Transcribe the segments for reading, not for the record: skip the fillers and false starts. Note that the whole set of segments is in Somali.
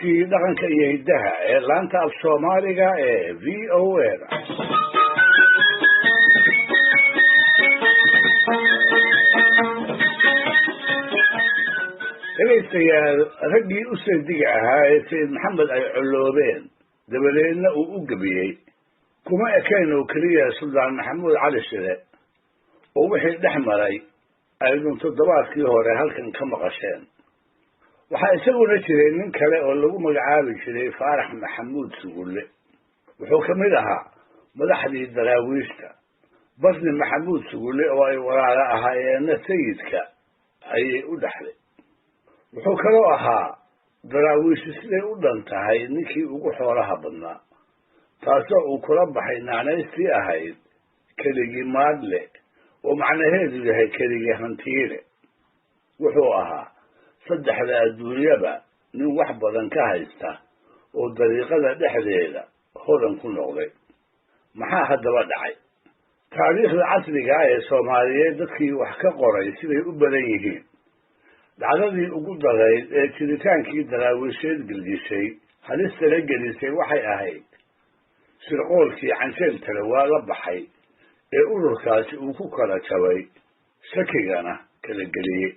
barnaamijkii dhaqanka iyo hiddaha ee laanta af soomaaliga ee v o a da dhegaystayaal raggii u sandiga ahaa ee sayid maxamed ay colloobeen dabadeedna uu u gebiyey kuma ekayn oo keliya suldaan maxamuud cali shire oo wixii dhex maray aydun toddobaadkii hore halkan ka maqasheen waxaa isaguna jiray nin kale oo lagu magacaabi jiray faarax maxamuud sugulle wuxuu ka mid ahaa madaxdii daraawiishta basni maxamuud sugulle oo ay walaalo ahaayeenna sayidka ayay u dhexday wuxuu kaloo ahaa daraawiishi siday u dhan tahay ninkii ugu xoolaha badnaa taasoo uu kula baxay naanaystii ahayd keligii maadle oo macnaheedu yahay keligii hantiile wuxuu ahaa saddexda adduunyaba nin wax badan ka haysta oo dariiqada dhexdeeda hodan ku noqday maxaa haddaba dhacay taariikhda casriga ah ee soomaaliyeed dadkii wax ka qoray siday u badan yihiin dhacdadii ugu darayd ee jiritaankii daraawiisheed gelgishay halistala gelisay waxay ahayd sirqoolkii canjeel talawaa la baxay ee ururkaasi uu ku kala jabay shakigana kala geliyey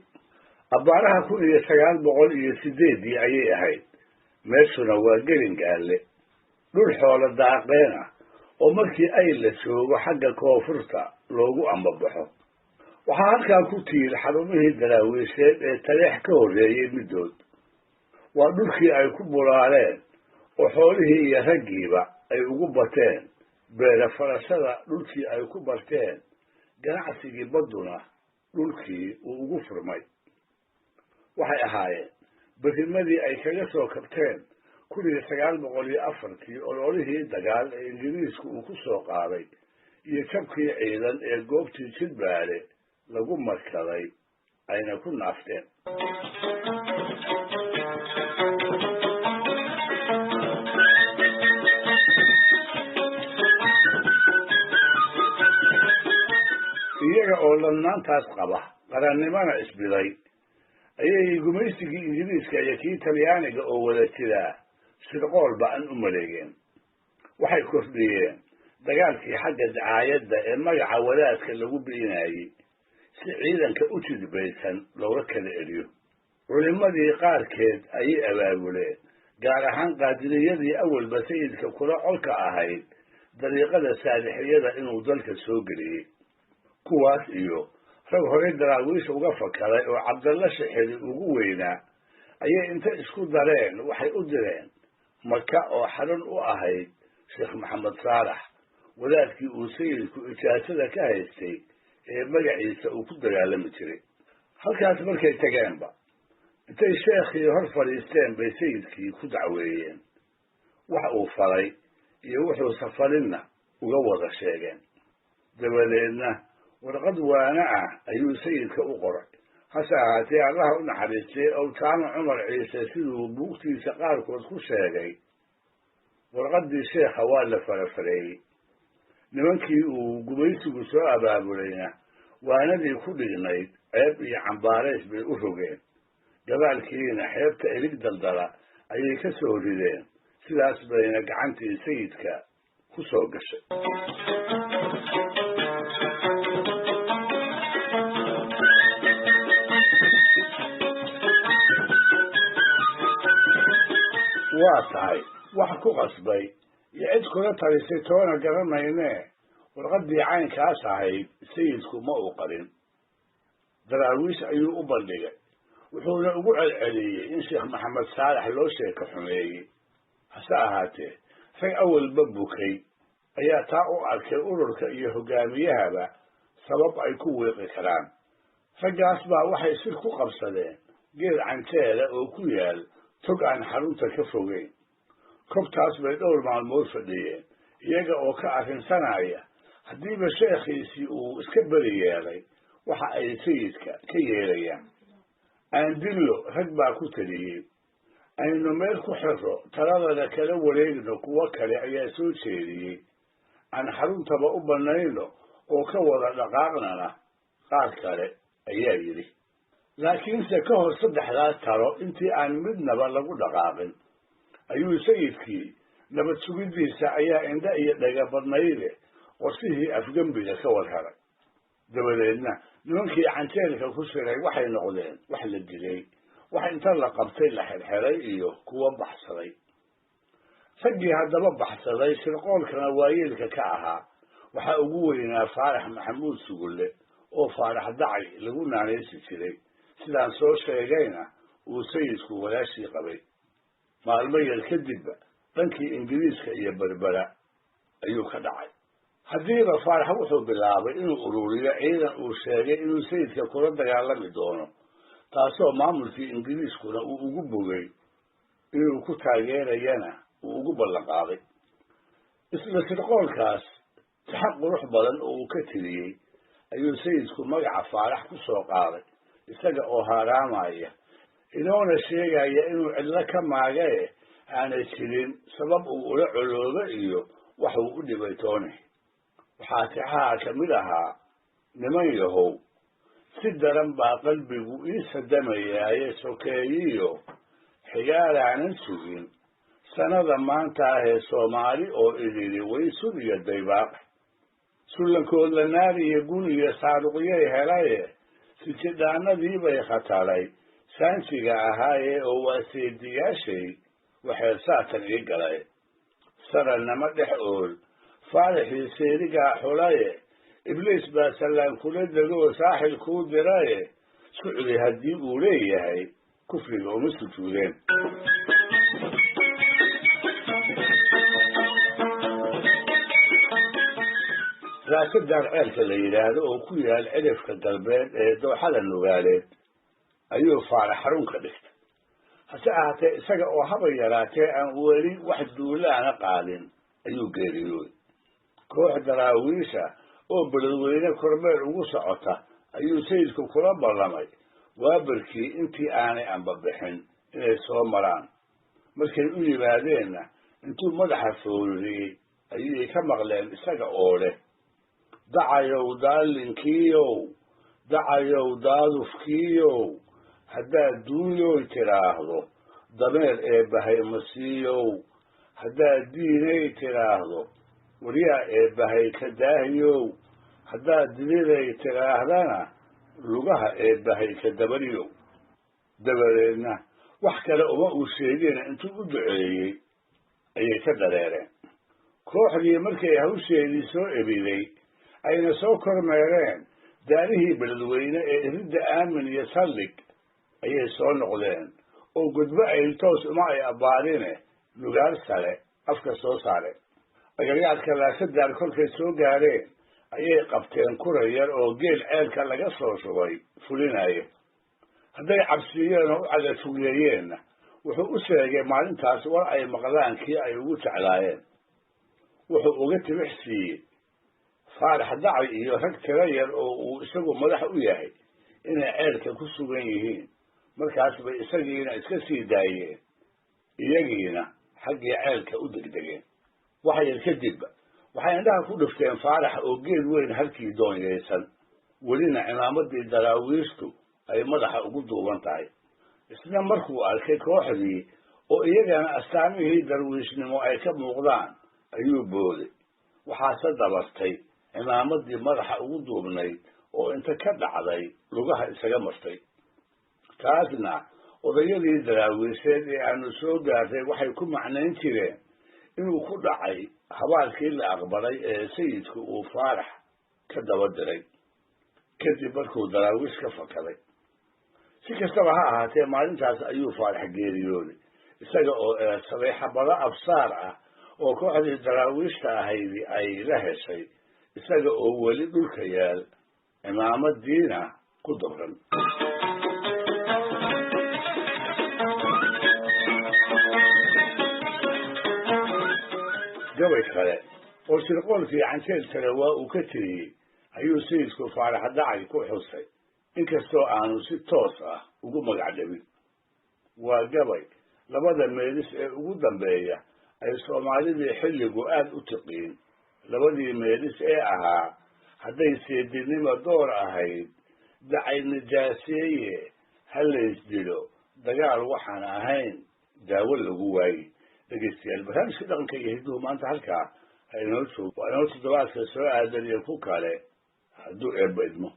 abbaaraha 1908 ayay ahayd meeshuna waa gelingaale dhul xoolo daaqeen ah oo markii ay la joogo xagga koonfurta loogu ambabaxo waxaa halkaa ku tiil xarumihii daraawiisheed ee taleex ka horreeyey middood waa dhulkii ay ku bulaaleen oo xoolihii iyo raggiiba ay ugu bateen beera farashada dhulkii ay ku barteen ganacsigii badduna dhulkii uu ugu furmay waxay ahaayeen berimadii ay kaga soo kabteen 1904 ololihii dagaal ee ingiriisku uu ku soo qaaday iyo jabkii ciidan ee goobtii jilbaale lagu markaday ayna ku naafteen iyaga oo ladnaantaas qaba qarannimana isbiday ayay gumaysigii ingiriiska iyo kii talyaaniga oo wada jiraa sirqool ba'an u maleegeen waxay kordhiyeen dagaalkii xagga dacaayadda ee magaca wadaadka lagu bi'inayey si ciidanka u jidbaysan looga kala eliyo culimmadii qaarkeed ayay abaabuleen gaar ahaan qaadiriyadii awalba sayidka kula colka ahayd dariiqada saalixiyada inuu dalka soo geliyey kuwaas iyo rag horey daraawiish uga fakaray oo cabdalla shixiri ugu weynaa ayay inta isku dareen waxay u direen maka oo xarun u ahayd sheekh maxamed saalax wadaadkii uu sayidku ijaasada ka haystay ee magaciisa uu ku dagaalami jiray halkaas markay tageenba intay sheekhii hor fadhiisteen bay sayidkii ku dacweeyeen wax uu falay iyo wuxuu safarinna uga wada sheegeen dabadeedna warqad waana ah ayuu sayidka u qoray hase ahaatee allaha u naxariistay owtaano cumar ciise siduu buugtiisa qaarkood ku sheegay warqaddii sheekha waa la farafareeyey nimankii uu gumaysigu soo abaabulayna waanadii ku dhignayd ceeb iyo cambaarays bay u rogeen gabaalkiina xeebta elig daldala ayay ka soo rideen sidaas bayna gacantii sayidka ku soo gashay waa tahay wax ku qasbay iyo cid kula talisay toona garanaynee warqaddii caynkaas ahayd sayidku ma uu qarin daraawiish ayuu u bandhigay wuxuuna ugu celceliyey in sheekh maxamed saalax loo sheeko xumeeyey hase ahaatee rag awalba bukay ayaa taa u arkay ururka iyo hoggaamiyahaba sabab ay ku wiiqi karaan raggaas baa waxay sir ku qabsadeen geed canjeela oo ku yaal tog aan xarunta ka fogeyn kobtaas bay dhowr maalmood fadhiyeen iyaga oo ka arrinsanaya haddiiba sheekhiisii uu iska beri yeelay waxa ay sayidka ka yeelayaan aandillo rag baa ku taliyey aynu meel ku xiro taladana kala wareegno kuwo kale ayaa soo jeediyey aan xaruntaba u bannayno oo ka wada dhaqaaqnana qaar kale ayaa yidhi laakiinse ka hor saddexdaas talo intii aan midnaba lagu dhaqaaqin ayuu sayidkii nabad sugiddiisa ayaa indha iyo dhaga badnayde qorsihii afgembiga ka warharay dabadeedna nimankii canjeelka ku siray waxay noqdeen wax la dilay wax inta la qabtay la xirxiray iyo kuwa baxsaday raggii haddaba baxsaday shirqoolkana waayeelka ka ahaa waxaa ugu weynaa faarax maxamuud sugulle oo faarax dacay lagu naanaysi jiray sidaan soo sheegayna uu sayidku walaashii qabay maalmo yar kadibba dhankii ingiriiska iyo berbera ayuu ka dhacay haddiiba faarax wuxuu bilaabay inuu ururiyo ciidan uu sheegay inuu sayidka kula dagaalami doono taasoo maamulkii ingiriiskuna uu ugu bogay inuu ku taageerayana uu ugu ballan qaaday isla shirqoolkaas saxan qurux badan oo uu ka tiriyey ayuu sayidku magaca faarax ku soo qaaday isaga oo haaraamaya inoona sheegaya inuu cidlo ka maagae aanay jirin sabab uu ula coloobo iyo wax uu u dhibay toone waxaa tixaha ka mid ahaa niman yahow si daran baa qalbigu ii sadamayaaye sokeeyiyo xigaalaanan sugin sanada maanta ahee soomaali oo idili way suriya daybaaq sullankoodla naari iyo gun iyo saaruqyay helaye sijidhaanadiibay khatalay saansiga ahaaye oo waa seediyaashay waxay saatan ii galay sarannama dhex ool faaraxii seerigaa xulaye ibliis baa sallaan kula degoo saaxil kuu diraye sucdi haddii uu leeyahay kufriga uma sujuudeen raasadaan ceelka la yidhaahdo oo ku yaal cidhifka galbeed ee dooxada nugaaleed ayuu faarax xarun ka dhigtay hase ahaatee isaga oo haba yaraatee aan weli wax duulaana qaadin ayuu geeriyooday koox daraawiisha oo beledweyne kormeel ugu socota ayuu sayidku kula ballamay waabarkii intii aanay anbabixin inay soo maraan markay u yimaadeenna intuu madaxa fooriyey ayay ka maqleen isaga oo leh dacayow daalinkiiyow dacayow daadufkiiyow haddaad duunyoy tidhaahdo dameer eebbahay masiiyow haddaad diinay tidhaahdo waryaa eebbahay ka daahiyow haddaad diliday tidhaahdana lugaha eebbahay ka dabariyow dabadeedna wax kale uma uu sheegina intuu u duceeyey ayay ka dareereen kooxdii markay hawsheedii soo ebiday ayna soo kormeereen daarihii beledweyne ee iridda aamin iyo sallig ayay soo noqdeen oo gudbo ayltoos uma ay abbaarine nugaal sare afka soo saareen agagaadka laasadaan kolkay soo gaareen ayay qabteen kura yar oo geel ceelka laga soo shubay fulinaya hadday cabsiiyeen oo u cagafugleeyeenna wuxuu u sheegay maalintaas war ay maqlaan kii ay ugu jeclaayeen wuxuu uga tibix siiyey faarax dacay iyo rag tiro yar oo uu isagu madax u yahay inay ceelka ku sugan yihiin markaas bay isagiina iska sii daayeen iyagiina xaggii ceelka u degdegeen wax yar kadibba waxay indhaha ku dhufteen faarax oo geed weyn halkii doonyaysan welina cimaamadii daraawiishtu ay madaxa ugu duuban tahay isna markuu arkay kooxdii oo iyagana astaamihii darwiishnimo ay ka muuqdaan ayuu booday waxaase dabartay cimaamadii madaxa ugu duubnayd oo inta ka dhacday lugaha isaga martay taasna odayadii daraawiisheed ee aanu soo gaartay waxay ku macnayn jireen inuu ku dhacay habaalkii la aqbalay ee sayidku uu faarax ka daba diray kadib markuu daraawiish ka fakaday si kastaba ha ahaatee maalintaas ayuu faarax geeriyooday isaga oo eersaday xabado absaar ah oo kooxdii daraawiishta ahaydi ay la heshay isaga oo weli dhulka yaal cimaamadiina ku dabran gabay kale oo shirqoolkii canjeel kale waa uu ka tiriyey ayuu sayidku faarax dacay ku xusay inkastoo aanu si toos ah ugu magac dhabin waa gabay labada meelis ee ugu dambeeya ay soomaalidii xilligu aad u tiqiin labadii meelis ee ahaa hadday seedinimo door ahayd dacay nijaaseeye ha laysdilo dagaal waxaan ahayn daawo lagu waayi dhegeystayaal barnaamijka dhaqanka iyo hidduhu maanta halkaa ha inoo joog waa inoo toddobaadka soo aadan iyo ku kale hadduu eebba idmo